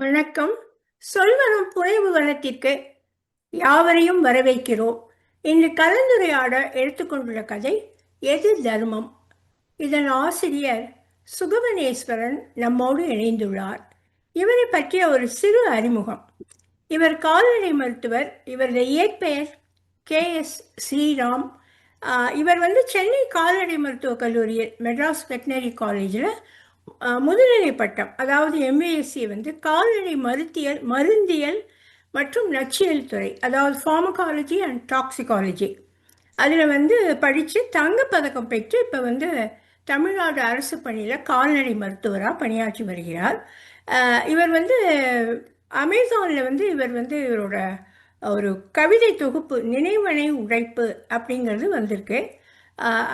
வணக்கம். சொல்வனம் புனைவு வனத்திற்கு யாவரையும் வரவேற்கிறோம். இன்று கலந்துரையாட எடுத்துக்கொண்டுள்ள கதை எது தர்மம். இதன் ஆசிரியர் சுகவனேஸ்வரன் நம்மோடு இணைந்துள்ளார். இவரை பற்றிய ஒரு சிறு அறிமுகம். இவர் கால்நடை மருத்துவர். இவரது இயற்பெயர் KS ஸ்ரீராம். இவர் சென்னை கால்நடை மருத்துவக் கல்லூரியில் மெட்ராஸ் வெட்டினரி காலேஜில் முதுநிலை பட்டம், அதாவது MASc கால்நடை மருந்தியல் மற்றும் நச்சியல் துறை, அதாவது ஃபார்மகாலஜி அண்ட் டாக்ஸிகாலஜி, அதில் படித்து தங்கப்பதக்கம் பெற்று இப்போ தமிழ்நாடு அரசு பணியில் கால்நடை மருத்துவராக பணியாற்றி வருகிறார். இவர் அமேசானில் இவரோட ஒரு கவிதை தொகுப்பு நினைவனை உழைப்பு அப்படிங்கிறது வந்திருக்கு.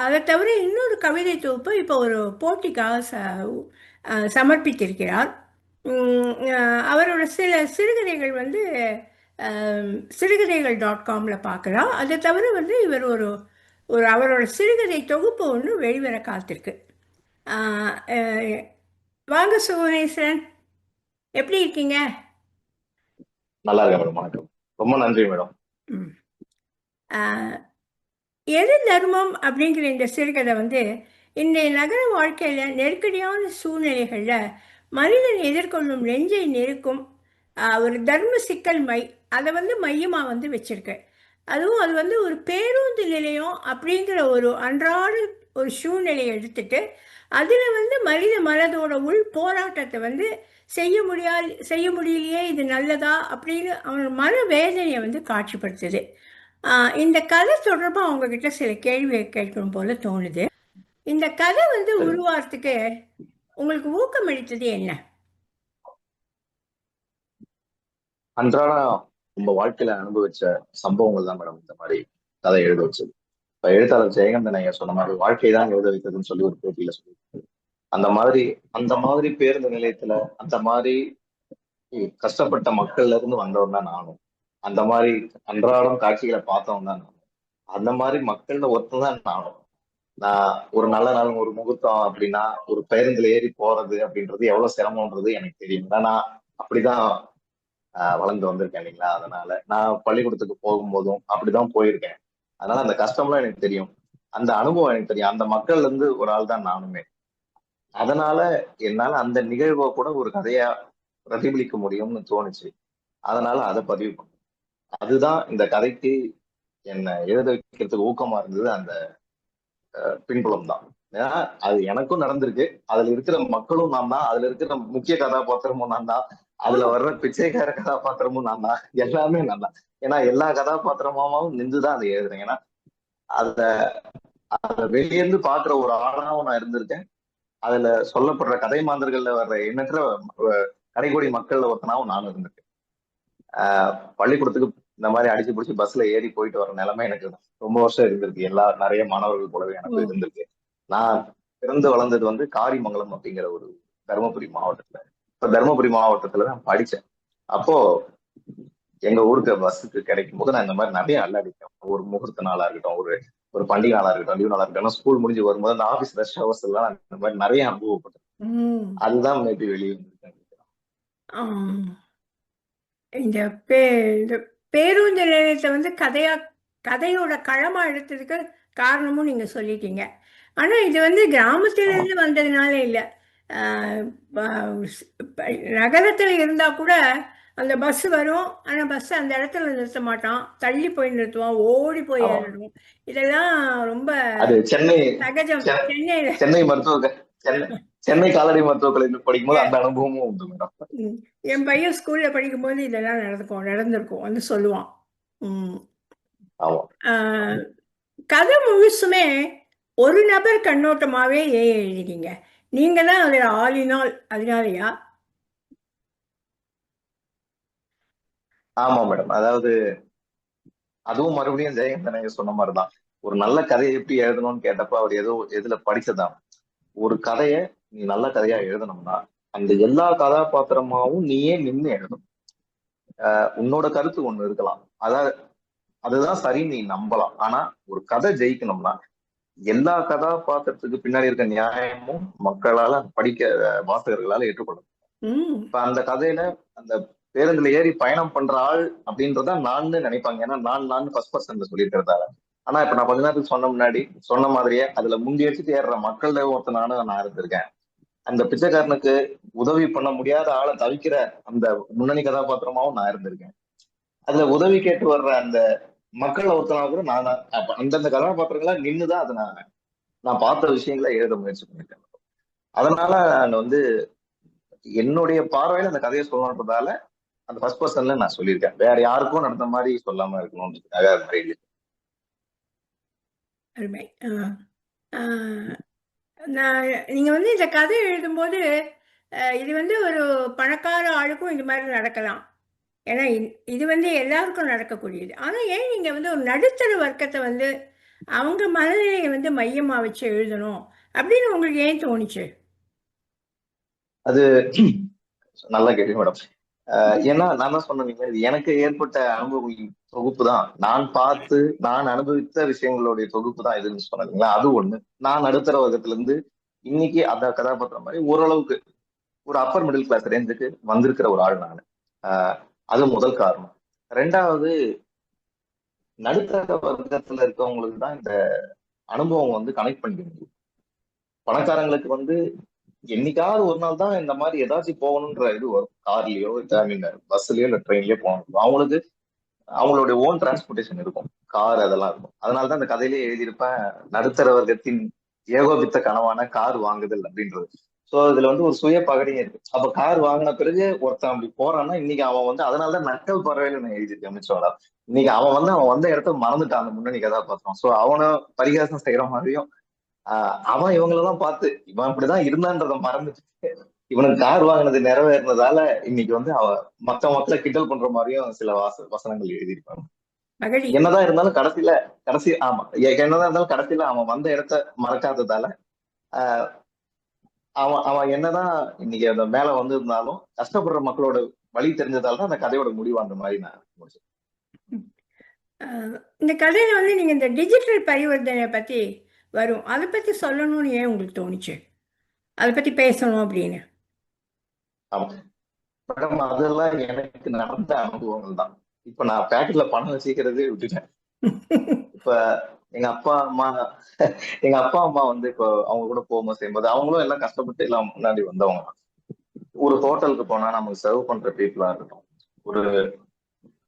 அதை தவிர இன்னொரு கவிதை தொகுப்பு இப்போ ஒரு போட்டிக்காக சமர்ப்பித்திருக்கிறார். அவரோட சில சிறுகதைகள் சிறுகதைகள்.comல பார்க்கலாம். அதை தவிர இவர் ஒரு ஒரு அவரோட சிறுகதை தொகுப்பு ஒன்று வெளிவர காத்திருக்கு. வாங்க சுகணேஸ்வரன், எப்படி இருக்கீங்க? நல்லா இருக்கேன் மேடம். வணக்கம், ரொம்ப நன்றி மேடம். எது தர்மம் அப்படிங்கிற இந்த சிறுகதை இன்றைய நகர வாழ்க்கையில் நெருக்கடியான சூழ்நிலைகளில் மனிதன் எதிர்கொள்ளும் நெஞ்சை நெருக்கும் ஒரு தர்ம சிக்கல் அதை மையமாக வச்சிருக்கேன். அதுவும் அது ஒரு பேருந்து நிலையம் அப்படிங்கிற ஒரு அன்றாட ஒரு சூழ்நிலையை எடுத்துட்டு அதில் மனித மனதோட உள் போராட்டத்தை செய்ய முடியலையே, இது நல்லதா அப்படின்னு அவனோட மன வேதனையை காட்சிப்படுத்துது. இந்த கதை தொடர்பாக அவங்ககிட்ட சில கேள்வி கேட்கணும் போல தோணுது. இந்த கதை உருவாகிறதுக்கு உங்களுக்கு ஊக்கம் அளித்தது என்ன? அன்றாடம் நம்ம வாழ்க்கையில அனுபவிச்ச சம்பவங்கள் தான் மேடம் இந்த மாதிரி கதை எழுத வச்சது. இப்ப எழுத்தாளர் ஜெயகந்தன் ஐயா சொன்ன மாதிரி வாழ்க்கை தான் எழுத வைத்ததுன்னு சொல்லி ஒரு போட்டியில சொல்லி, அந்த மாதிரி பேருந்து நிலையத்துல அந்த மாதிரி கஷ்டப்பட்ட மக்கள்ல இருந்து வந்தவன் தான் நானும். அந்த மாதிரி அன்றாடம் காட்சிகளை பார்த்தவன் தான் நானும். அந்த மாதிரி மக்கள்ல ஒருத்ததான் நானும். நான் ஒரு நல்ல நாள் ஒரு முகூர்த்தம் அப்படின்னா ஒரு பேருந்துல ஏறி போறது அப்படின்றது எவ்வளவு சிரமம்ன்றது எனக்கு தெரியும். நான் அப்படிதான் வளர்ந்து வந்திருக்கேன் இல்லைங்களா. அதனால நான் பள்ளிக்கூடத்துக்கு போகும்போதும் அப்படிதான் போயிருக்கேன். அதனால அந்த கஷ்டம்லாம் எனக்கு தெரியும், அந்த அனுபவம் எனக்கு தெரியும். அந்த மக்கள்ல இருந்து ஒரு ஆள் தான் நானுமே. அதனால என்னால அந்த நிகழ்வை கூட ஒரு கதையா பிரதிபலிக்க முடியும்னு தோணுச்சு. அதனால அதை பதிவு பண்ணேன். அதுதான் இந்த கதைக்கு என்ன எழுத வைக்கிறதுக்கு ஊக்கமா இருந்தது. அந்த பின்புலம் தான். ஏன்னா அது எனக்கும் நடந்திருக்கு. அதுல இருக்கிற மக்களும் நான் தான், அதுல இருக்கிற முக்கிய கதாபாத்திரமும் நான் தான், அதுல வர்ற பிச்சைக்கார கதாபாத்திரமும் நான் தான், எல்லாமே நான் தான். ஏன்னா எல்லா கதாபாத்திரமாவும் நின்றுதான் அதை எழுதுறேன். ஏன்னா அத வெளியேந்து பாக்குற ஒரு ஆளாவும் நான் இருந்திருக்கேன். அதுல சொல்லப்படுற கதை மாந்தர்கள்ல வர்ற எண்ணற்ற கடைகோடி மக்கள்ல ஒருத்தனாவும் நானும் இருந்திருக்கேன். பள்ளிக்கூடத்துக்கு இந்த மாதிரி அடிச்சு பிடிச்சி பஸ்ல ஏறி போயிட்டு வர நிலைமை எனக்கு ரொம்ப வருஷம் இருந்திருக்கு. நிறைய மாணவர்கள் போலவே எனக்கு இருந்திருக்கு. நான் பிறந்து வளர்ந்தது காரிமங்கலம் அப்படிங்கிற ஒரு தருமபுரி மாவட்டத்துல. இப்ப தருமபுரி மாவட்டத்துல நான் படிச்சேன். அப்போ எங்க ஊருக்கு பஸ்ஸுக்கு கிடைக்கும் போது நான் இந்த மாதிரி நிறைய அல்லாடிப்பேன். ஒரு முகூர்த்த நாளா இருக்கட்டும், ஒரு பண்டிகை நாளா இருக்கட்டும், லீவ் நாளா இருக்கட்டும், ஸ்கூல் முடிஞ்சு வரும்போது அந்த ஆபீஸ் ரஷ் ஹவர்ஸ் எல்லாம் இந்த மாதிரி நிறைய அனுபவப்பட்டேன். அதுதான் மேபி வெளியே வந்திருக்கேன். இந்த பேருந்து நிலையத்தை கதையோட களமா எடுத்ததுக்கு காரணமும் நீங்க சொல்லிட்டீங்க. ஆனா இது கிராமத்திலிருந்து வந்ததுனால இல்லை, நகரத்துல இருந்தா கூட அந்த பஸ் வரும். ஆனா பஸ் அந்த இடத்துல நிறுத்த மாட்டான், தள்ளி போய் நிறுத்துவான், ஓடி போய் ஏறிடுவோம். இதெல்லாம் ரொம்ப சகஜம். சென்னை மருத்துவ சென்னை கால்நடை மருத்துவக் கல்லூரியில் படிக்கும்போது அந்த அனுபவமும் உண்டு மேடம். என் பையன் ஸ்கூல்ல படிக்கும் போது இதெல்லாம் நடந்திருக்கும் சொல்லுவான். கதை முழுசுமே ஒரு நபர் கண்ணோட்டமாவே எழுதிட்டீங்க. நீங்க தான் அதுல ஆளினால், அதனாலயா? ஆமா மேடம். அதாவது அதுவும் மறுபடியும் ஜெயகந்தன் சொன்ன மாதிரிதான். ஒரு நல்ல கதையை எப்படி எழுதணும்னு கேட்டப்ப அவர் எதுல படிச்சதான். ஒரு கதைய நீ நல்ல கதையா எழுதணும்னா அந்த எல்லா கதாபாத்திரமாவும் நீயே நின்று எழுதணும். உன்னோட கருத்து ஒண்ணு இருக்கலாம், அதுதான் சரி, நீ நம்பலாம். ஆனா ஒரு கதை ஜெயிக்கணும்னா எல்லா கதாபாத்திரத்துக்கு பின்னாடி இருக்க நியாயமும் மக்களால வாசகர்களால ஏற்றுக்கொள்ளணும். ம். இப்ப அந்த கதையில அந்த பேருந்துல ஏறி பயணம் பண்ற ஆள் அப்படின்றத நான்னு நினைப்பாங்க. ஏன்னா நான் ஃபர்ஸ்ட் பர்சன்ல சொல்லியிருக்கிறதால. ஆனா இப்ப நான் கொஞ்ச நேரத்துக்கு சொன்ன முன்னாடி சொன்ன மாதிரியே அதுல முந்தி வச்சுட்டு ஏறுற மக்கள்ல ஒருத்தனான நான் இருந்திருக்கேன். அந்த பிச்சைக்காரனுக்கு உதவி பண்ண முடியாத ஆளை தவிக்கிற அந்த முன்னணி கதாபாத்திரமாவும் நான் இருந்திருக்கேன். அதுல உதவி கேட்டு வர்ற அந்த மக்கள் ஒருத்தனா கூட நான் அப்ப அந்தந்த கதாபாத்திரங்களா நின்னுதான் அதை நான் நான் பார்த்த விஷயங்களை எழுத முயற்சி பண்ணிருக்கேன். அதனால நான் வந்து என்னுடைய பார்வையில அந்த கதையை சொல்லணுன்றதால அந்த ஃபர்ஸ்ட் பர்சன்ல நான் சொல்லியிருக்கேன். வேற யாருக்கும் நடந்த மாதிரி சொல்லாம இருக்கணும்ன்றதுக்காக அது மாதிரி எழுதியிருக்கேன். அருமை. ஆ. ஆ, நான் நீங்க வந்து இந்த கதை எழுதும்போது இது வந்து ஒரு பணக்கார ஆளுக்கும் இது மாதிரி நடக்கலாம். ஏன்னா இது வந்து எல்லாருக்கும் நடக்கக்கூடியது. ஆனா ஏன் நீங்க வந்து ஒரு நடுத்தர வர்க்கத்தை வந்து அவங்க மனநிலையை வந்து மையமா வச்சு எழுதணும் அப்படின்னு உங்களுக்கு ஏன் தோணுச்சு? அது நல்லா கேள்வி மேடம். ஏன்னா நான் தான் சொன்னீங்க, இது எனக்கு ஏற்பட்ட அனுபவங்களின் தொகுப்பு தான். நான் பார்த்து நான் அனுபவித்த விஷயங்களுடைய தொகுப்பு தான் இதுன்னு சொன்னீங்களா, அது ஒண்ணு. நான் நடுத்தர வர்க்கத்துல இருந்து இன்னைக்கு அந்த கதாபாத்திரம் மாதிரி ஓரளவுக்கு ஒரு அப்பர் மிடில் கிளாஸ் ரேஞ்சுக்கு வந்திருக்கிற ஒரு ஆள் நான். ஆஹ் அது முதல் காரணம். ரெண்டாவது, நடுத்தர வர்க்கத்துல இருக்கவங்களுக்கு தான் இந்த அனுபவம் வந்து கனெக்ட் பண்ணிக்க முடியும். பணக்காரங்களுக்கு வந்து என்னைக்காவது ஒரு நாள் தான் இந்த மாதிரி ஏதாச்சும் போகணுன்ற இது வரும். கார்லயோ ஐ மீன் பஸ்லயோ இல்ல ட்ரெயின்லயோ போகணும். அவங்களுக்கு அவங்களுடைய ஓன் டிரான்ஸ்போர்டேஷன் இருக்கும். கார் அதெல்லாம் இருக்கும். அதனாலதான் அந்த கதையிலேயே எழுதியிருப்பேன், நடுத்தர வர்க்கத்தின் ஏகோபித்த கனவான கார் வாங்குதல் அப்படின்றது. சோ இதுல வந்து ஒரு சுய பகடியும் இருக்கு. அப்ப கார் வாங்கின பிறகு ஒருத்தன் அப்படி போறான்னா இன்னைக்கு அவன் வந்து அதனாலதான் நக்கல் பறவையில நான் எழுதியிருக்கேன் மிச்சோட. இன்னைக்கு அவன் வந்த இடத்த மறந்துட்டான் அந்த முன்னணி கதாபாத்திரம். சோ அவனை பரிகாசம் செய்யற மாதிரியும் அவன் இவங்களெல்லாம் பார்த்து இவன் இப்படிதான் இருந்தான்றத மறந்துட்டு இவனுக்கு கார் வாங்கினது நிறைவேறினதால இன்னைக்கு வந்து மத்த மக்களை கிண்டல் பண்ற மாதிரியும் சில வசனங்கள் எழுதியிருப்பாங்க. மகளி. என்னதான் இருந்தாலும் ஆமா, என்னதான் இருந்தாலும் கடைசியில அவன் வந்த இடத்த மறக்காததால ஆஹ் அவன் அவன் என்னதான் இன்னைக்கு அந்த மேல வந்திருந்தாலும் கஷ்டப்படுற மக்களோட வழி தெரிஞ்சதால தான் அந்த கதையோட முடிவு அந்த மாதிரி நான் முடிச்சேன். இந்த கதையில வந்து நீங்க இந்த டிஜிட்டல் பரிவர்த்தனை பத்தி வரும், அதை பத்தி சொல்லணும்னு ஏன் உங்களுக்கு தோணுச்சு, அதை பத்தி பேசணும் அப்படின்னு? ஆமா மேடம், அதெல்லாம் எனக்கு நடந்த அனுபவங்கள் தான். இப்ப நான் பேக்கெட்ல பணம் வச்சுக்கிறதே விட்டுட்டேன். இப்ப எங்க அப்பா அம்மா எங்க அப்பா அம்மா வந்து இப்போ அவங்க கூட போகும்போது செய்யும்போது அவங்களும் எல்லாம் கஷ்டப்பட்டு எல்லாம் முன்னாடி வந்தவங்க தான். ஒரு ஹோட்டலுக்கு போனா நமக்கு சர்வ் பண்ற பீப்புளா இருக்கட்டும், ஒரு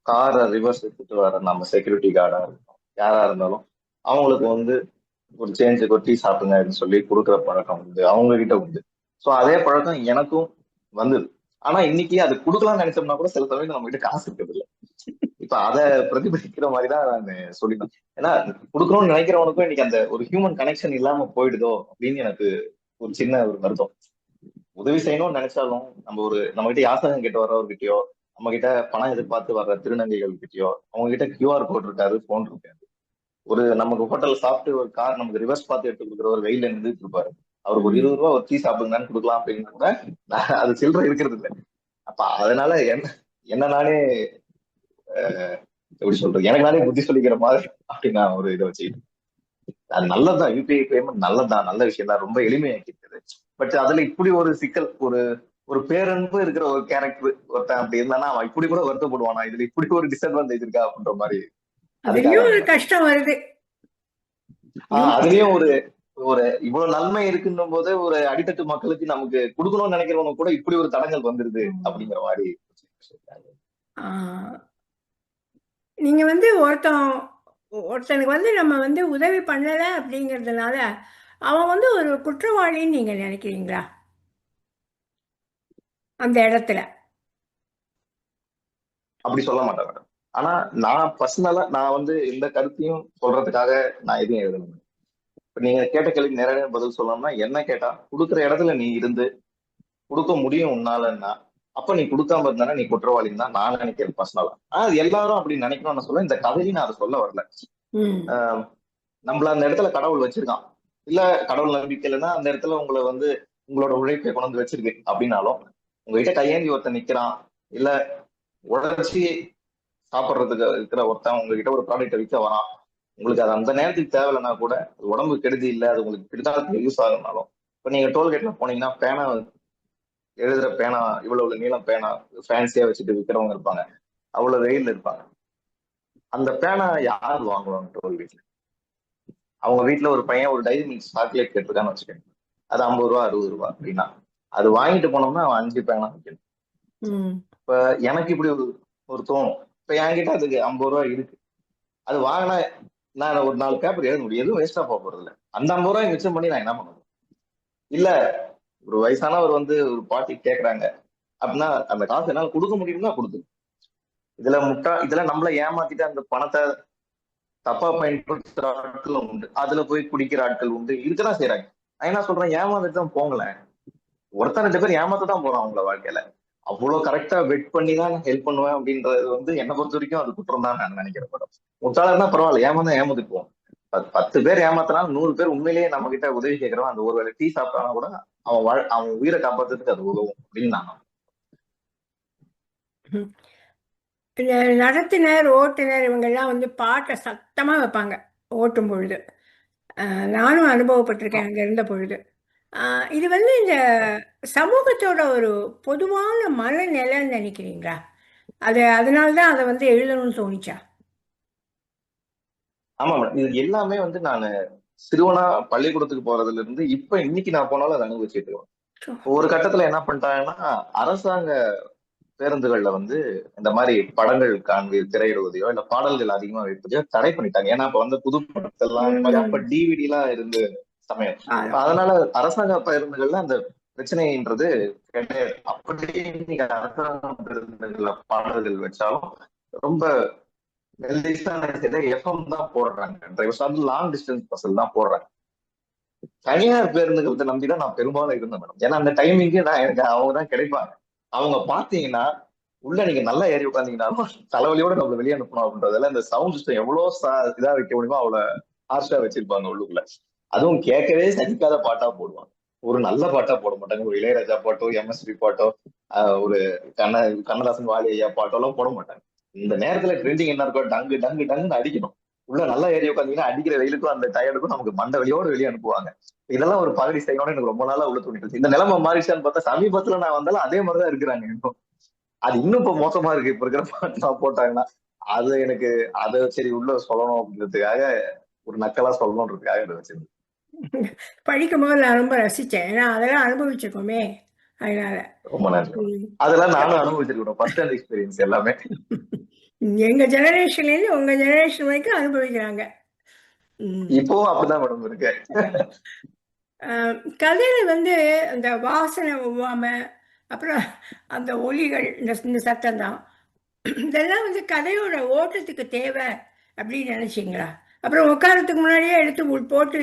காரை ரிவர்ஸ் எடுத்துட்டு வர நம்ம செக்யூரிட்டி கார்டா இருக்கட்டும், யாரா இருந்தாலும் அவங்களுக்கு வந்து ஒரு சேஞ்சுக்கு ஒரு டீ சாப்பிடுங்க அப்படின்னு சொல்லி கொடுக்குற பழக்கம் உண்டு, அவங்க கிட்ட உண்டு. ஸோ அதே பழக்கம் எனக்கும் வந்தது. ஆனா இன்னைக்கு அது கொடுக்கலாம்னு நினைச்சோம்னா கூட சில சமயம் நம்ம கிட்ட காசு இருக்கிறது இல்ல. இப்ப அதை பிரதிபலிக்கிற மாதிரி தான் நான் சொல்லிட்டேன். ஏன்னா கொடுக்கணும்னு நினைக்கிறவனுக்கும் இன்னைக்கு அந்த ஒரு ஹியூமன் கனெக்ஷன் இல்லாம போயிடுதோ அப்படின்னு எனக்கு ஒரு சின்ன ஒரு வருத்தம். உதவி செய்யணும்னு நினைச்சாலும் நம்ம கிட்ட யாசகம் கிட்ட வர்றவர்கிட்டயோ, நம்ம கிட்ட பணம் எதிர்பார்த்து வர்ற திருநங்கைகள் கிட்டயோ அவங்க கிட்ட கியூஆர் கோட் இருக்காது, போன் இருக்காது. ஒரு நமக்கு ஹோட்டல்ல சாப்பிட்டு ஒரு கார் நமக்கு ரிவர்ஸ் பார்த்து எடுத்து கொடுக்குற ஒரு வெயில நின்றுட்டு இருப்பாரு. அவருக்கு ஒரு ம். 20 ரூபா ஒரு டீ சாப்பிடுங்கன்னு கொடுக்கலாம் அப்படின்னு கூட அது சில்லறை இருக்கிறது இல்லை. அப்ப அதனால என்ன நானே எப்படி சொல்றது, எனக்கு நானே புத்தி சொல்லிக்கிற மாதிரி அப்படி நான் ஒரு இதை வச்சுக்கிட்டேன். அது நல்லதுதான், யூபிஐ பேமெண்ட் நல்லதுதான், நல்ல விஷயம் தான், ரொம்ப எளிமையாக்கி இருக்குது. பட் அதுல இப்படி ஒரு சிக்கல், ஒரு ஒரு பேரன்பு இருக்கிற ஒரு கேரக்டர் ஒருத்தன் அப்படி இருந்தானா அவன் இப்படி கூட வருத்தப்படுவானா, இதுல இப்படி ஒரு டிஸ்அட்வான்டேஜ் இருக்கா அப்படின்ற மாதிரி. அதுக்காக அதுலயும் ஒரு அந்த மாதிரி கஷ்டம் வருது. அதுலயும் ஒரு ஒரு இவ்வளவு நன்மை இருக்குன்னும் போது ஒரு அடித்தட்டு மக்களுக்கு நமக்கு கொடுக்கணும்னு நினைக்கிறவனுக்கு கூட இப்படி ஒரு தடங்கள் வந்துருது அப்படிங்கிற மாதிரி. ஆ, நீங்க வந்து ஒருத்தனுக்கு வந்து நம்ம வந்து உதவி பண்ணல அப்படிங்கிறதுனால அவன் வந்து ஒரு குற்றவாளின்னு நீங்க நினைக்கிறீங்களா அந்த இடத்துல? அப்படி சொல்ல மாட்டேன் மேடம். ஆனா நான் பர்சனலா நான் வந்து இந்த கருத்தையும் சொல்றதுக்காக நான் எதையும் எழுதணும். இப்ப நீங்க கேட்ட கேள்விக்கு நிறைய பதில் சொல்லணும்னா என்ன கேட்டா, கொடுக்குற இடத்துல நீ இருந்து கொடுக்க முடியும் உன்னாலன்னா அப்ப நீ கொடுக்காம இருந்தா நீ குற்றவாளின்னு தான் நான் நினைக்கிறேன் பர்சனலா. ஆனா அது எல்லாரும் அப்படி நினைக்கணும்னு சொல்ல இந்த கதையில நான் அதை சொல்ல வரல. ம். ஆஹ் நம்மள அந்த இடத்துல கடவுள் வச்சிருக்கான். இல்ல கடவுள் நம்பிக்கை இல்லைன்னா அந்த இடத்துல உங்களை வந்து உங்களோட உழைப்பை கொண்டு வந்து வச்சிருக்கு அப்படின்னாலும் உங்ககிட்ட கையேந்தி ஒருத்தன் நிக்கிறான், இல்ல உழைச்சி சாப்பிடுறதுக்கு இருக்கிற ஒருத்தன் உங்ககிட்ட ஒரு ப்ராடக்ட் விற்க வரான். உங்களுக்கு அது அந்த நேரத்துக்கு தேவையில்லைன்னா கூட அது உடம்பு கெடுதி இல்லை, அது உங்களுக்கு பிடித்தாலும் யூஸ் ஆகுனாலும் இப்ப நீங்க டோல்கேட்ல போனீங்கன்னா பேனா எழுதுற பேனா இவ்வளவு நீளம் பேனா ஃபேன்சியா வச்சுட்டு விற்கிறவங்க இருப்பாங்க, அவ்வளவு வெயில் இருப்பாங்க. அந்த பேனா யார் வாங்குவாங்க ஒரு வீட்டுல? அவங்க வீட்டுல ஒரு பையன் ஒரு டைரி மில்க் சாக்லேட் கேட்டிருக்கான்னு வச்சுக்கோங்க, அது 50 ரூபா 60 ரூபா அப்படின்னா அது வாங்கிட்டு போனோம்னா அவன் 5 பேனா வைக்கணும். ம். இப்ப எனக்கு இப்படி ஒரு ஒரு தோணும். இப்ப என்கிட்ட அதுக்கு 50 ரூபா இருக்கு, அது வாங்கினா நான் ஒரு 4 பேப்பர் எழுத முடியும், எதுவும் வேஸ்டா போக போறது இல்லை. அந்த 50 ரூபாய் மிச்சம் பண்ணி நான் என்ன பண்ண முடியும்? இல்ல ஒரு வயசானவர் வந்து ஒரு பாட்டி கேக்குறாங்க அப்படின்னா அந்த காசு என்னால கொடுக்க முடியும்னா கொடுத்து. இதுல நம்மள ஏமாத்திட்டு அந்த பணத்தை தப்பா பயன்படுத்துற ஆட்களும் உண்டு, அதுல போய் குடிக்கிற ஆட்கள் உண்டு, இருக்கதான் செய்யறாங்க. நான் என்ன சொல்றேன், ஏமாந்துட்டு தான் போங்களேன். ஒருத்தர் 2 பேர் ஏமாத்த தான் போறான் அவங்கள வாழ்க்கையில. அவ்வளவு கரெக்டா வெட் பண்ணி தான் ஹெல்ப் பண்ணுவேன் அப்படின்றது வந்து என்ன பொறுத்த வரைக்கும் அது குற்றம் தான் நான் நினைக்கிறேன் மேடம். முட்டாளர்னா பரவாயில்ல, ஏமாந்தா ஏமாந்துட்டு போவோம். 10 பேர் ஏமாத்தினாலும் 100 பேர் உண்மையிலேயே நம்ம கிட்ட உதவி கேட்கறவன் அந்த ஒரு வேளை டீ சாப்பிட்டானா கூட அவன் உயிரை காப்பாத்துறதுக்கு அது உதவும் அப்படின்னு நான் நம்புறேன். ம். இந்த நடத்துனர், ஓட்டுநர் இவங்கெல்லாம் வந்து பாட்டை சத்தமா வைப்பாங்க ஓட்டும் பொழுது. நானும் அனுபவப்பட்டிருக்கேன் அங்க இருந்த பொழுது. இது வந்து இந்த சமூகத்தோட ஒரு பொதுவான மனநிலைன்னு நினைக்கிறீங்களா? அதனால தான் அதை வந்து எழுதணும்னு தோணிச்சா? ஆமா மேடம், இது எல்லாமே வந்து நான் சிறுவனா பள்ளிக்கூடத்துக்கு போறதுல இருந்து இப்ப இன்னைக்கு நான் போனாலும் அதை அனுபவிச்சுட்டு இருக்கேன். சோ, ஒரு கட்டத்துல என்ன பண்ணிட்டாங்கன்னா, அரசாங்க பேருந்துகள்ல வந்து இந்த மாதிரி படங்கள் திரையிடுவதையோ இல்ல பாடல்கள் அதிகமா வைப்பதையோ தடை பண்ணிட்டாங்க. ஏன்னா அப்ப வந்து புது படத்தெல்லாம் இந்த மாதிரி அப்ப ம். டிவிடி எல்லாம் இருந்து சமயம். ஆ, அதனால அரசாங்க பேருந்துகள்ல அந்த பிரச்சனைன்றது கிடையாது. அப்படியே நீங்க அரசாங்க பேருந்துகள்ல பாடல்கள் வச்சாலும் ரொம்ப மெல்லிசான எஃப்எம் தான் போடுறாங்க. டிரைவர்ஸ் வந்து லாங் டிஸ்டன்ஸ் பஸ்ஸில் தான் போடுறாங்க. தனியார் பேருந்துகளை நம்பிதான் நான் பெரும்பாலும் இருந்தேன் மேடம். ஏன்னா அந்த டைமிங்கு நான் எனக்கு அவங்க தான் கிடைப்பாங்க. அவங்க பாத்தீங்கன்னா உள்ள நீங்க நல்லா ஏறி உட்காந்தீங்கன்னாலும் தலைவலியோட நம்மள வெளியே அனுப்பணும் அப்படின்றதுல இந்த சவுண்ட் சிஸ்டம் எவ்வளவு இதா வைக்க முடியுமோ அவ்வளவு ஹார்ஷா வச்சிருப்பாங்க உள்ளுக்குள்ள. அதுவும் கேட்கவே சகிக்காத பாட்டா போடுவாங்க. ஒரு நல்ல பாட்டா போட மாட்டாங்க. ஒரு இளையராஜா பாட்டோ எம்எஸ்பி பாட்டோ ஒரு கண்ண கண்ணதாசன் வாலி ஐயா பாட்டோ எல்லாம் போட மாட்டாங்க. இந்த நேரத்துல ட்ரெண்டிங் என்ன இருக்கோ டங்கு டங்கு டங்குன்னு அடிக்கணும். உள்ள நல்லா ஏறி உட்காந்தீங்கன்னா அடிக்கிற வெயிலுக்கும் அந்த டயர்டுக்கும் நமக்கு மண்டை வலியோடு வெளியே அனுப்புவாங்க. இதெல்லாம் ஒரு பகுதி செய்யணும்னு எனக்கு ரொம்ப நாளா உள்ள தோணிட்டு இந்த நிலைமை மாறிச்சான்னு பார்த்தா சமீபத்துல நான் வந்தாலும் அதே மாதிரிதான் இருக்கிறாங்க இன்னும். அது இன்னும் இப்ப மோசமா இருக்கு இப்ப இருக்கிற பாட்டு போட்டாங்கன்னா. அது எனக்கு அதை சரி உள்ள சொல்லணும் அப்படின்றதுக்காக ஒரு நக்கலா சொல்லணும்ன்றதுக்காக இதை வச்சிருந்தேன். படிக்கும்போது நான் ரொம்ப ரசிச்சேன். ஏன்னா அதெல்லாம் அனுபவிச்சிருக்கோமே, அதனால. ரொம்ப நன்றி. ம். அதெல்லாம் நானும் அனுபவிச்சிருக்கேன், ஃபர்ஸ்ட் ஹேண்ட் எக்ஸ்பீரியன்ஸ் எல்லாமே. எங்க ஜெனரேஷன்லேருந்து உங்க ஜெனரேஷன் வரைக்கும் அனுபவிக்கிறாங்க. ம். இப்பவும் அப்படிதான் மேடம் இருக்கு. கதையில வந்து அந்த வாசனை ஒவ்வாம, அப்புறம் அந்த ஒலிகள், இந்த சத்தம் தான், இதெல்லாம் வந்து கதையோட ஓட்டத்துக்கு தேவை அப்படின்னு நினைச்சீங்களா? அப்புறம் உட்காரத்துக்கு முன்னாடியே எடுத்து போட்டு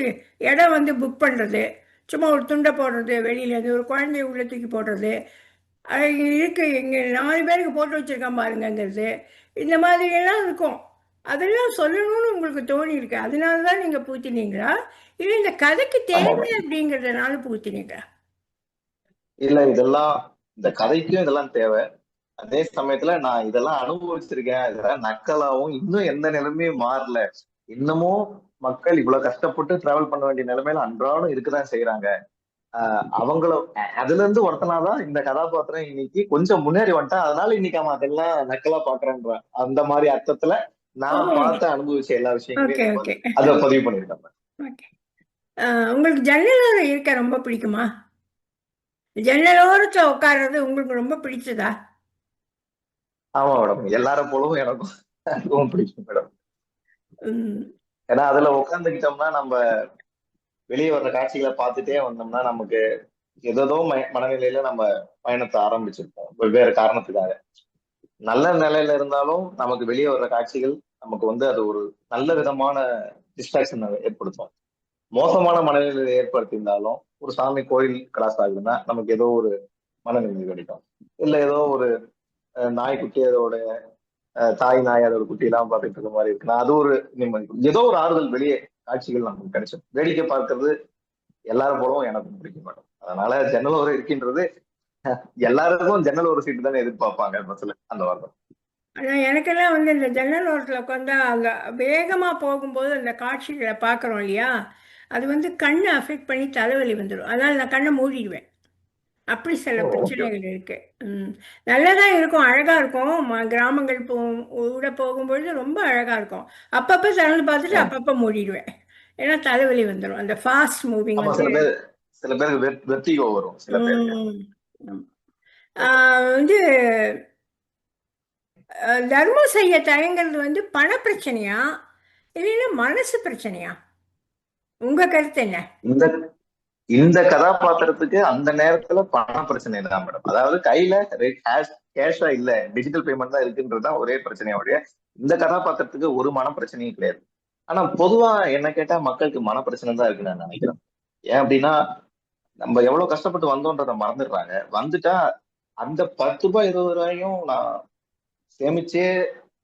இடம் வந்து புக் பண்ணுறது, சும்மா ஒரு துண்டை போடுறது, வெளியில இருந்து ஒரு குழந்தைய உள்ள தூக்கி போடுறது, அது இருக்கு இங்கே 4 பேருக்கு போட்டு வச்சிருக்கான் பாருங்கங்கிறது, இந்த மாதிரி எல்லாம் இருக்கும். அதெல்லாம் சொல்லணும்னு உங்களுக்கு தோணி இருக்கு, அதனால தான் நீங்க பூத்தினீங்களா? இல்லை இந்த கதைக்கு ஆமா தேவை மேடம். அப்படிங்கிறதுனால பூத்தினீங்களா? இல்ல இதெல்லாம் இந்த கதைக்கும் இதெல்லாம் தேவை. அதே சமயத்துல நான் இதெல்லாம் அனுபவிச்சிருக்கேன். இதெல்லாம் நக்கலாவும் இன்னும் எந்த நிலைமையும் மாறல. இன்னமும் மக்கள் இவ்வளவு கஷ்டப்பட்டு டிராவல் பண்ண வேண்டிய நிலைமையில அன்றாடம் இருக்கதான் செய்யறாங்க. அவங்கள அதுல இருந்து ஒருத்தனாதான் இந்த கதாபாத்திரம் இன்னைக்கு கொஞ்சம் முன்னேறி வந்துட்டான், அதனால இன்னைக்கு அவன் அதெல்லாம் நக்கலா பாக்குறான்றான். அந்த மாதிரி அர்த்தத்துல ஓ, நான் பார்த்து அனுபவிச்ச எல்லா விஷயங்களையும் ஓகே இந்த ஓகே அதை பதிவு பண்ணியிருக்கேன். ஓகே. உங்களுக்கு ஜன்னலோரம் இருக்க ரொம்ப பிடிக்குமா? ஜன்னலோரத்தில் உட்கார்றது உங்களுக்கு ரொம்ப பிடிச்சதா? ஆமா மேடம், எல்லார போலவும் எனக்கும் அதுவும் பிடிக்கும் மேடம். ம். ஏன்னா அதுல உட்காந்துக்கிட்டோம்னா நம்ம வெளியே வர்ற காட்சிகளை பார்த்துட்டே வந்தோம்னா நமக்கு ஏதோ மனநிலையில நம்ம பயணத்தை ஆரம்பிச்சிருப்போம் வெவ்வேறு காரணத்துக்காக. நல்ல நிலையில இருந்தாலும் நமக்கு வெளியே வர்ற காட்சிகள் நமக்கு வந்து அது ஒரு நல்ல விதமான டிஸ்ட்ராக்ஷன் ஏற்படுத்தும். மோசமான மனநிலையை ஏற்படுத்தியிருந்தாலும் ஒரு சாமி கோயில் கிளாஸ் ஆகுதுன்னா நமக்கு ஏதோ ஒரு மனநிலை கிடைக்கும். இல்ல ஏதோ ஒரு நாய்க்குட்டி அதோட தாய் நாய் அதோட குட்டி எல்லாம் பார்த்துட்டு இருக்க மாதிரி இருக்குன்னா அது ஒரு நிம்மதி, ஏதோ ஒரு ஆறுதல் வெளியே காட்சிகள் நமக்கு கிடைச்சோம். வேடிக்கை பார்க்கறது எல்லாரும் போலவும் எனக்கும் பிடிக்க மாட்டோம். அதனால ஜன்னல் ஓரம் இருக்கின்றது எல்லாருக்கும் ஜன்னல் ஒரு சீட்டு தானே எதிர்பார்ப்பாங்க பஸ்ல அந்த வாரம். ஆனால் எனக்கெல்லாம் வந்து இந்த ஜன்னல் ஓரத்தில் உட்காந்தா அங்கே வேகமாக போகும்போது அந்த காட்சிகளை பார்க்குறோம் இல்லையா, அது வந்து கண்ணை அஃபெக்ட் பண்ணி தலைவலி வந்துடும். அதனால் நான் கண்ணை மூடிடுவேன். அப்படி சில ஓகே. பிரச்சனைகள் இருக்கு. ம். நல்லதா இருக்கும், அழகா இருக்கும். கிராமங்கள் ஊட போகும்பொழுது ரொம்ப அழகா இருக்கும். அப்பப்ப திறந்து பார்த்துட்டு அப்பப்ப மூடிடுவேன். ஏன்னா தலைவலி வந்துடும். அந்த ஃபாஸ்ட் மூவிங் ஆமா, வந்து. சில பேருக்கு வெர்டிகோ வரும் சில பேருக்கு. ம். ஆமா. வந்து தர்மம் செய்ய தயங்குறது வந்து பண பிரச்சனையா, இல்லைன்னா மனசு பிரச்சனையா? உங்க கருத்து என்ன? இந்த இந்த கதாபாத்திரத்துக்கு அந்த நேரத்துல பண பிரச்சனை தான் மேடம். அதாவது கையில கேஷா இல்ல, டிஜிட்டல் பேமெண்ட் தான் இருக்குன்றதுதான் ஒரே பிரச்சனையோடைய. இந்த கதாபாத்திரத்துக்கு ஒரு மன பிரச்சனையும் கிடையாது. ஆனா பொதுவா என்ன கேட்டா மக்களுக்கு மன பிரச்சனை தான் இருக்குன்னு நான் நினைக்கிறேன். ஏன் அப்படின்னா, நம்ம எவ்வளவு கஷ்டப்பட்டு வந்தோன்றத மறந்துடுறாங்க. வந்துட்டா அந்த 10 ரூபாய் 20 ரூபாயும் நான் சேமிச்சே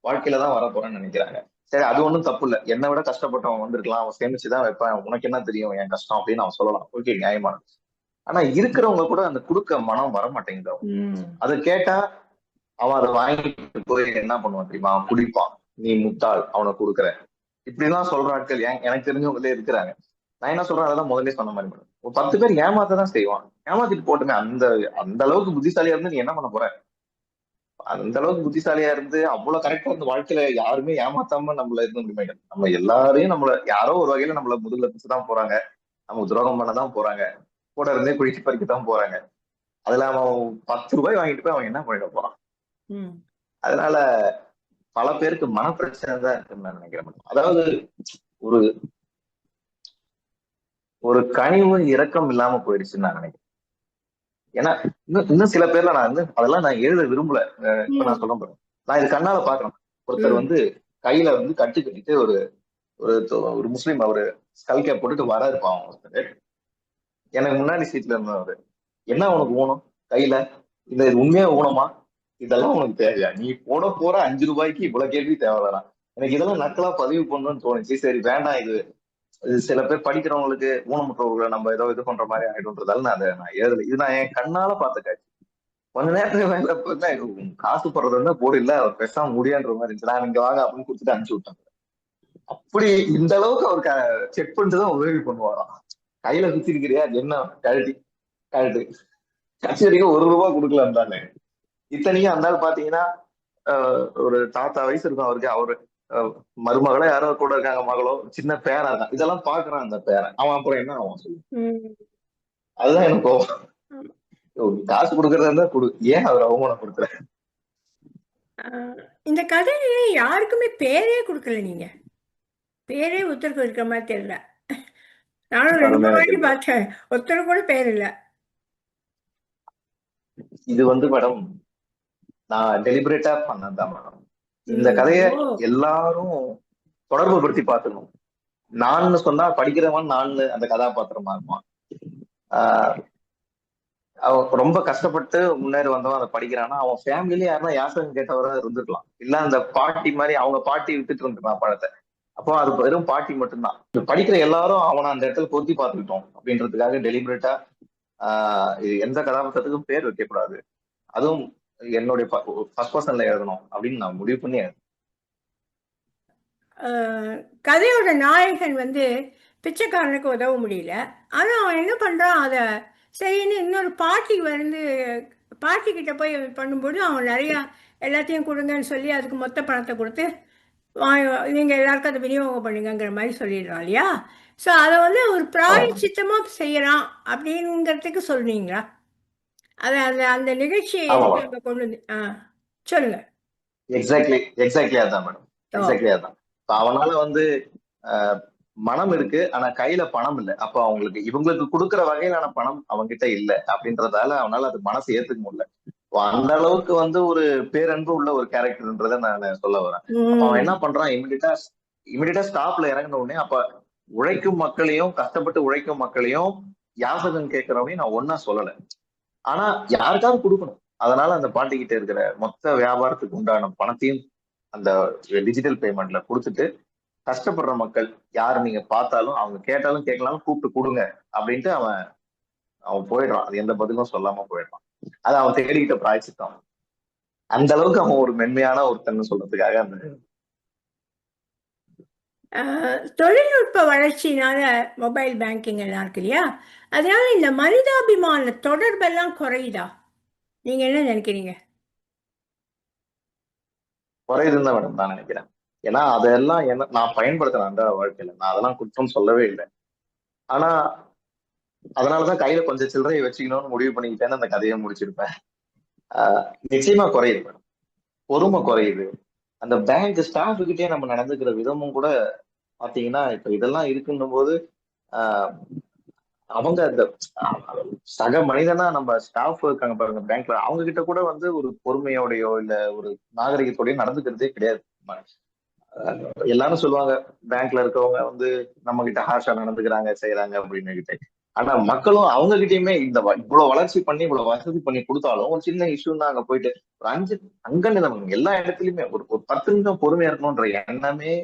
வாழ்க்கையில தான் வர போறேன்னு நினைக்கிறாங்க. சரி, அது ஒண்ணும் தப்பு இல்ல. என்னை விட கஷ்டப்பட்டவன் வந்திருக்கலாம், அவன் சேமிச்சுதான் வைப்பான், உனக்கு என்ன தெரியும் என் கஷ்டம் அப்படின்னு அவன் சொல்லலாம். ஓகே, நியாயமான. ஆனா இருக்கிறவங்க கூட அந்த குடுக்க மனம் வர மாட்டேங்குது அவன். ம். அதை கேட்டா அவன் அதை வாங்கிட்டு போய் என்ன பண்ணுவான் தெரியுமா? அவன் குடிப்பான். நீ முட்டாள், அவனை கொடுக்குற. இப்படிலாம் சொல்ற ஆட்கள் எனக்கு தெரிஞ்சவங்களே இருக்கிறாங்க. நான் என்ன சொல்றேன், அதெல்லாம் முதல்ல சொன்ன மாதிரி மேடம். ஒரு 10 பேர் ஏமாத்ததான் செய்வான். ஏமாத்திட்டு போட்டுமே. அந்த அந்த அளவுக்கு புத்திசாலியா இருந்து நீ என்ன பண்ண போற? அந்த அளவுக்கு புத்திசாலியா இருந்து அவ்வளவு கரெக்டா இருந்து வாழ்க்கையில யாருமே ஏமாத்தாம நம்மள இருக்க முடியுமா? நம்ம எல்லாரையும் யாரோ ஒரு வகையில நம்மள முதுகுல பிடிச்சுதான் போறாங்க. நம்ம துரோகம் பண்ணதான் போறாங்க. கூட இருந்தே குழிச்சு பறிக்கத்தான் போறாங்க. அதுல அவன் 10 ரூபாய் வாங்கிட்டு போய் அவன் என்ன பண்ணிட போறான்? ம். அதனால பல பேருக்கு மனப்பிரச்சனை தான் இருக்குன்னு நான் நினைக்கிறேன் madam. அதாவது ஒரு ஒரு கனிவு இரக்கம் இல்லாம போயிடுச்சுன்னு நான் நினைக்கிறேன். ஏன்னா இன்னும் இன்னும் சில பேர்ல நான் அதெல்லாம் நான் எழுத விரும்பல. இப்ப நான் ம். சொல்ல போறேன். நான் இது கண்ணால பாக்குறேன். ஒருத்தர் ம். கையில கட்டு கட்டிட்டு ஒரு ஒரு ஒரு முஸ்லீம் அவரு ஸ்கல் கேப் போட்டுட்டு வர இருப்பான் ஒருத்தர். எனக்கு முன்னாடி சீட்ல இருந்தவர், என்ன உனக்கு ஊனம் கையில? இது உண்மையா ஊனமா? இதெல்லாம் உனக்கு தேவையா? நீ போட போற 5 ரூபாய்க்கு இவ்வளவு கேள்வி தேவைதான். எனக்கு இதெல்லாம் நக்கலா பதிவு பண்ணணும்னு தோணுச்சு. சரி வேண்டாம், இது சில பேர் படிக்கிறவங்களுக்கு ஊனமுற்றவர்களை நம்ம ஏதோ இது பண்ற மாதிரி ஆயிடும்ன்றதால நான் எழுதல. இது நான் என் கண்ணால பார்த்த காட்சி. கொஞ்ச நேரத்துல வேலை பார்த்தா காசு போடுறது இருந்தா போடு, இல்ல அவர் பேசாம முடியான்ற மாதிரி இருந்துச்சு. நான் இங்க வாங்க அப்படின்னு கொடுத்துட்டு அனுப்பிச்சு விட்டேன். அப்படி இந்த அளவுக்கு அவர் செக் பண்ணிட்டு தான் உதவி பண்ணுவாராம். கையில சுத்திருக்கிறியா, என்ன கழட்டி கழட்டு, கட்சி வரைக்கும் 1 ரூபாய் கொடுக்கலாம் தானே. இத்தனைக்கும் அந்த ஆள் பாத்தீங்கன்னா ஒரு தாத்தா வயசு இருக்கும் அவருக்கு. அவரு மருமகளோ யாரோ கூட இருக்காங்க, மகளோ சின்ன பேரா இருக்கான். இதெல்லாம் பாக்குறான் அந்த பேரன். அவன் அப்புறம் என்ன அவன் சொல்லு? ம். அதுதான் எனக்கு கோவம். ஆமா. காசு கொடுக்கறதா இருந்தா கொடு, ஏன் அவர் அவமானப்படுத்துற? இந்த கதையில யாருக்குமே பேரே கொடுக்கல நீங்க. பேரே ஒருத்தருக்கு இருக்கிற மாதிரி தெரியல. நானும் ரெண்டு அதுதான் மூணு எனக்கு வாட்டி தெரியல. பார்த்தேன். ஒருத்தர் கூட பேர் இல்ல. இது மேடம் நான் டெலிபரேட்டா பண்ணதான் மேடம். இந்த ம். கதையை ஓ. எல்லாரும் தொடர்பு படுத்தி பார்த்துக்கணும். நான் சொன்னா படிக்கிறவன் நான் அந்த கதாபாத்திரமா இருப்பான். அவன் ரொம்ப கஷ்டப்பட்டு முன்னேறி வந்தவன் அதை படிக்கிறான்னா அவன் ஃபேமிலியில யாருன்னா யாசகம் கேட்டவராக இருந்திருக்கலாம். இல்ல அந்த பாட்டி மாதிரி அவங்க பாட்டி வித்துட்டு இருந்திருக்கலாம் பழத்தை. அப்போ அது வெறும் பாட்டி மட்டும்தான். படிக்கிற எல்லாரும் அவனை அந்த இடத்துல பொருத்தி பார்த்துக்கிட்டோம் அப்படின்றதுக்காக டெலிபரேட்டா இது எந்த கதாபாத்திரத்துக்கும் பேர் வைக்கக்கூடாது, அதுவும் என்னுடைய ஃபர்ஸ்ட் பர்சன்ல எழுதணும் அப்படின்னு நான் முடிவு பண்ணி கதையோட நாயகன் வந்து பிச்சைக்காரனுக்கு உதவ முடியல. ஆனா அவன் என்ன பண்றான், அதை சரின்னு இன்னொரு பாட்டி வந்து பாட்டி கிட்ட போய் பண்ணும்போது அவன் நிறையா எல்லாத்தையும் கொடுங்கன்னு சொல்லி அதுக்கு மொத்த பணத்தை கொடுத்து நீங்கள் எல்லாருக்கும் அதை விநியோகம் பண்ணுங்கிற மாதிரி சொல்லிடுறான் இல்லையா? ஸோ அதை வந்து ஒரு பிராயச்சித்தமாக செய்யறான் அப்படிங்கிறதுக்கு சொல்றீங்களா? அதை அந்த அந்த நிகழ்ச்சியை ஆமா. எதுக்கு அங்கே கொண்டு வந்து சொல்லுங்க. எக்ஸாக்ட்லி அதான் மேடம். எக்ஸாக்ட்லி அதான். அவனால மனம் இருக்கு, ஆனா கையில பணம் இல்லை. அப்ப இவங்களுக்கு கொடுக்குற வகையிலான பணம் அவங்கிட்ட இல்லை அப்படின்றதால அவனால அது மனசு ஏத்துக்க முடியல. அந்த அளவுக்கு ஒரு பேரன்பு உள்ள ஒரு கேரக்டர்ன்றத நான் சொல்ல வரேன். அப்ப அவன் என்ன பண்றான், இமிடியட்டா ஸ்டாப்ல இறங்கின உடனே அப்ப உழைக்கும் மக்களையும், கஷ்டப்பட்டு உழைக்கும் மக்களையும், யாசகம் கேட்கிறவனையும் நான் ஒன்னா சொல்லல. ஆனா யாருக்காவது கொடுக்கணும். அதனால அந்த பாட்டி கிட்ட இருக்கிற மொத்த வியாபாரத்துக்கு உண்டான பணத்தையும் அந்த டிஜிட்டல் பேமெண்ட்ல கொடுத்துட்டு, கஷ்டப்படுற மக்கள் யாரு நீங்க பார்த்தாலும், அவங்க கேட்டாலும் கேட்கலாம், கூப்பிட்டு கொடுங்க அப்படின்ட்டு அவன் அவன் போயிடுறான். அது எந்த பதிலும் சொல்லாம போயிடுறான். அது அவன் தேடிக்கிட்ட பிராய்ச்சித்தான். அந்த அளவுக்கு அவன் ஒரு மென்மையான ஒருத்தன்னு சொல்றதுக்காக அந்த தொழில்நுட்ப வளர்ச்சினால மொபைல் பேங்கிங் எல்லாம் இருக்கு இல்லையா? அதனால இந்த மனிதாபிமான தொடர்பெல்லாம் குறையுதா? நீங்க என்ன நினைக்கிறீங்க? குறையுதுன்னு தான் மேடம் நான் நினைக்கிறேன். ஏன்னா அதெல்லாம் என்ன நான் பயன்படுத்துறேன் அந்த வாழ்க்கையில, நான் அதெல்லாம் குற்றம் சொல்லவே இல்லை. ஆனா அதனாலதான் கையில கொஞ்சம் சில்லறையை வச்சுக்கணும்னு முடிவு பண்ணிக்கிட்டேன்னு அந்த கதையை முடிச்சிருப்பேன். ஆஹ் நிச்சயமா குறையுது மேடம். பொறுமை குறையுது. அந்த பேங்க் ஸ்டாஃப் கிட்டே நம்ம நடந்துக்கிற விதமும் கூட பாத்தீங்கன்னா இப்ப இதெல்லாம் இருக்குன்னும் போது ஆஹ் அவங்க அந்த சக மனிதனா நம்ம ஸ்டாஃப் இருக்காங்க பாருங்க பேங்க்ல, அவங்க கிட்ட கூட வந்து ஒரு பொறுமையோடையோ இல்ல ஒரு நாகரிகத்தோடயோ நடந்துக்கிறதே கிடையாது. எல்லாரும் சொல்லுவாங்க பேங்க்ல இருக்கவங்க வந்து நம்ம கிட்ட ஹார்ஷா நடந்துக்கிறாங்க செய்யறாங்க அப்படின்னு. ஆனா மக்களும் அவங்க கிட்டயுமே இந்த இவ்வளவு வளர்ச்சி பண்ணி இவ்வளவு வசதி பண்ணி கொடுத்தாலும் ஒரு சின்ன இஷ்யூன்னா அங்க போயிட்டு ஒரு அஞ்சு அங்கன்னு நமக்கு எல்லா இடத்துலயுமே ஒரு 10 நிமிஷம் பொறுமையா இருக்கணும்ன்ற எண்ணமே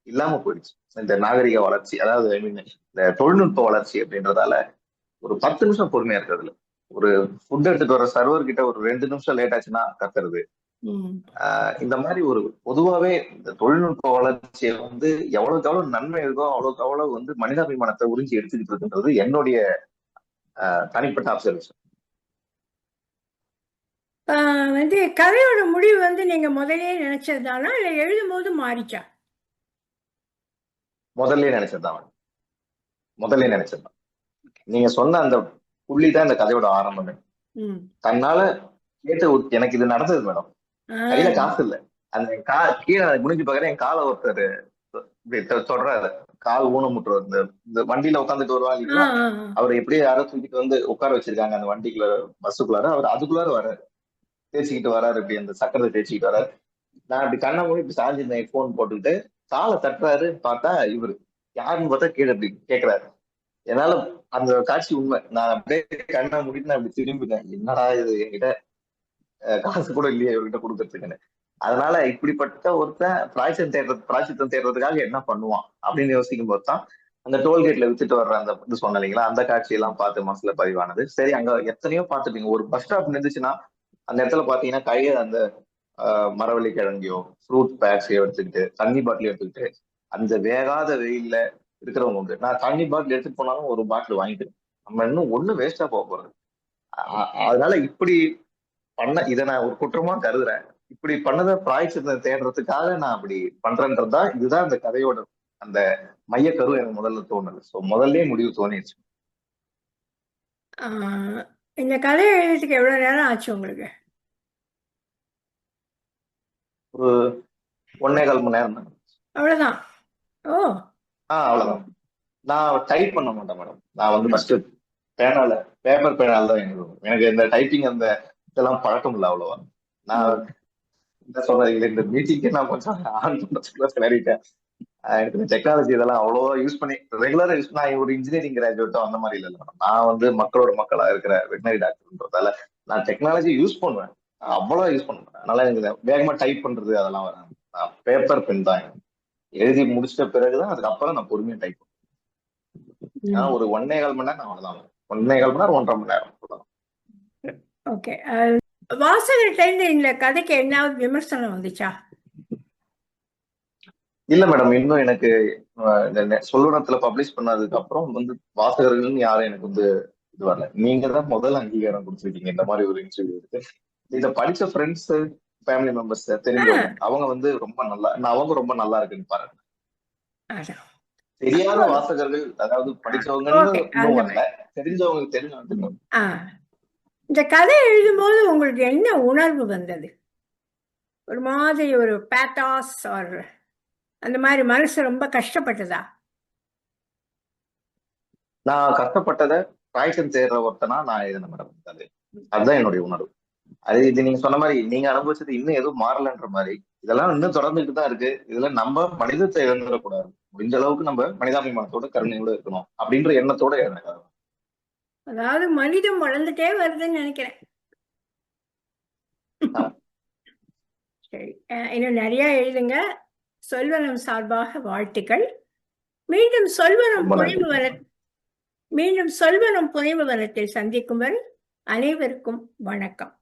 இல்லாம போயிடுச்சு. இந்த நாகரிக வளர்ச்சி, அதாவது ஐ மீன் இந்த தொழில்நுட்ப வளர்ச்சி அப்படின்றதால ஒரு 10 நிமிஷம் பொறுமையா இருக்கிறதுல, ஒரு ஃபுட் எடுத்துட்டு வர சர்வர் கிட்ட ஒரு 2 நிமிஷம் லேட் ஆச்சுன்னா கத்துறது. ம். இந்த மாதிரி ஒரு பொதுவாவே இந்த தொழில்நுட்ப வளர்ச்சியை வந்து எவ்வளவுக்கு எவ்வளவு நன்மை இருக்கோ அவ்வளவுக்கு அவ்வளவு வந்து மனிதாபிமானத்தை உறிஞ்சி எடுத்துக்கிட்டு இருக்குன்றது என்னுடைய தனிப்பட்ட அப்சர்வேஷன். வந்து கதையோட முடிவு வந்து நீங்க முதல்லயே நினைச்சதுதானா இல்லை எழுதும் போது மாறிச்சா? முதல்ல நினைச்சதுதான் மேடம். முதல்ல நினைச்சதுதான். நீங்க சொன்ன அந்த புள்ளி தான் இந்த கதையோட ஆரம்பமே. ம். தன்னால கேட்டு எனக்கு இது நடந்தது மேடம். ஆ. கையில காசு இல்ல. அந்த கீழே குனிஞ்சு பாக்குறேன், என் காலை ஒருத்தர் இப்படி தொடராரு. கால் ஊனமுட்டுறாரு. இந்த இந்த வண்டியில உட்காந்துட்டு வருவா ஆ. இல்லைங்களா, ஆ. அவர் எப்படியே யாரோ தூக்கிட்டு வந்து உட்கார வச்சிருக்காங்க அந்த வண்டிக்குள்ள, பஸ்ஸுக்குள்ளார. அவர் அதுக்குள்ளார வராரு, தேய்ச்சிக்கிட்டு வராரு, இப்படி அந்த சக்கரத்தை தேய்ச்சிக்கிட்டு வராரு. நான் இப்படி கண்ணை மூடி இப்படி சாஞ்சிருந்தேன் போன் போட்டுக்கிட்டு. காலை தட்டுறாரு, பார்த்தா இவரு. யாருன்னு பார்த்தா கீழே இப்படி கேட்கிறாரு. என்னால அந்த காட்சி உண்மை. நான் அப்படியே கண்ணை மூடிட்டு நான் இப்படி திரும்பிட்டேன். என்னடா இது, என்கிட்ட காசு கூட இல்லையா இவர்கிட்ட கொடுக்கறதுக்குன்னு. அதனால இப்படிப்பட்ட ஒருத்தன் பிராய்ச்சித்தம் தேடுறதுக்காக என்ன பண்ணுவான் அப்படின்னு யோசிக்கும் போது தான் அந்த டோல்கேட்ல வித்துட்டு வர்ற அந்த இது சொன்ன இல்லைங்களா, அந்த காட்சியெல்லாம் பார்த்து மனசுல பதிவானது. சரி, அங்க எத்தனையோ பார்த்துட்டீங்க. ஒரு பஸ் ஸ்டாப் இருந்துச்சுன்னா அந்த இடத்துல பாத்தீங்கன்னா கையை அந்த மரவள்ளி கிழங்கியோ ஃப்ரூட் பேக்ஸையோ எடுத்துக்கிட்டு தண்ணி பாட்டில் எடுத்துக்கிட்டு அந்த வேகாத வெயில்ல இருக்கிறவங்க உண்டு. நான் தண்ணி பாட்டில் எடுத்துட்டு போனாலும் ஒரு பாட்டில் வாங்கிட்டு நம்ம இன்னும் ஒண்ணு வேஸ்டா போக போறது. அதனால இப்படி இதை நான் ஒரு குற்றமா கருதுறேன். இப்படி பண்ணதை பிராய்ச்சித்தை தேடுறதுக்காக நான் அப்படி பண்றேன்றதா, இதுதான் இந்த கதையோட அந்த மையக்கரு எனக்கு முதல்ல தோணுது. ஸோ முதல்ல முடிவு தோணிடுச்சு. ஆ, இந்த கதை எழுதுறதுக்கு எவ்வளவு நேரம் ஆச்சு உங்களுக்கு? ஒரு 1.25 மணி நேரம் தான். அவ்வளவுதான். ஓ. அவ்வளவுதான். நான் டைப் பண்ண மாட்டேன் மேடம். நான் வந்து ஃபர்ஸ்ட் பேனால, பேப்பர் பேனால தான் எனக்கு இந்த டைப்பிங் அந்த இதெல்லாம் பழக்கம் இல்லை அவ்வளவா. நான் ம். என்ன சொல்றேன், இந்த மீட்டிங்கே நான் கொஞ்சம் ஆன் பண்றதுக்குள்ள கிளறிட்டேன். எனக்கு இந்த டெக்னாலஜி இதெல்லாம் அவ்வளவா யூஸ் பண்ணி ரெகுலரா யூஸ் நான் ஒரு இன்ஜினியரிங் கிராஜுவேட்டோ அந்த மாதிரி இல்லை மேடம். நான் வந்து மக்களோட மக்களா இருக்கிற வெட்டினரி டாக்டர்ன்றதால நான் டெக்னாலஜி யூஸ் பண்ணுவேன், அவ்வளவா யூஸ் பண்ணுவேன். அதனால எனக்கு வேகமா டைப் பண்றது அதெல்லாம் வராது. நான் பேப்பர் பென் தான் எழுதி முடிச்சிட்ட பிறகுதான் அதுக்கப்புறம் நான் பொறுமையா டைப் பண்ணுவேன். ம். ஒரு 1.25 மணி நேரம் அவ்வளவுதான். 1.25 மணி நேரம், 1.5 மணி நேரம் அவ்வளவுதான். ஓகே. வாசகர்கிட்ட இருந்து இந்த கதைக்கு என்னாவது விமர்சனம் வந்துச்சா? இல்ல மேடம், இன்னும் எனக்கு சொல்லுனத்துல பப்ளிஷ் பண்ணதுக்கு அப்புறம் வந்து வாசகர்கள் யாரும் எனக்கு வந்து இது வரல. நீங்க தான் முதல் அங்கீகாரம் கொடுத்துருக்கீங்க இந்த மாதிரி ஒரு இன்டர்வியூ இருக்கு. இத படிச்ச ஃப்ரெண்ட்ஸ், ஃபேமிலி மெம்பர்ஸ், ஆ, தெரிஞ்சவங்க அவங்க வந்து ரொம்ப நல்லா, அவங்க ரொம்ப நல்லா இருக்குன்னு பாருங்க. அதான். தெரியாத அப்போ வாசகர்கள், அதாவது படிச்சவங்கன்னு ஓகே, இன்னும் அந்த வரல, மாதிரி. தெரிஞ்சவங்களுக்கு தெரிஞ்சவங்க. ஆ, இந்த கதை எழுதும்போது உங்களுக்கு என்ன உணர்வு வந்தது? ஒரு மாதிரி ஒரு பேத்தாஸ் ஆர் அந்த மாதிரி மனசு ரொம்ப கஷ்டப்பட்டதா? நான் கஷ்டப்பட்டதை பிராய்ச்சம் தேடுற ஒருத்தனா நான் எழுதின மேடம் அது. அதுதான் என்னுடைய உணர்வு. அது இது நீங்க சொன்ன மாதிரி நீங்க அனுபவிச்சது இன்னும் எதுவும் மாறலன்ற மாதிரி இதெல்லாம் இன்னும் தொடர்ந்துட்டு தான் இருக்கு. இதுல நம்ம மனிதத்தை இழந்துடக்கூடாது. முடிஞ்ச அளவுக்கு நம்ம மனிதாபிமானத்தோட கருணையோட இருக்கணும் அப்படின்ற எண்ணத்தோட எழுதினேன். அதாவது மனிதம் வளர்ந்துட்டே வருதுன்னு நினைக்கிறேன். சரி, இன்னும் நிறைய எழுதுங்க. சொல்வனம் சார்பாக வாழ்த்துக்கள். மீண்டும் சொல்வனம் ரொம்ப நன்றி. புனைவு வர மீண்டும் சொல்வனம் புனைவு வரத்தில் சந்திக்கும் வரை அனைவருக்கும் வணக்கம்.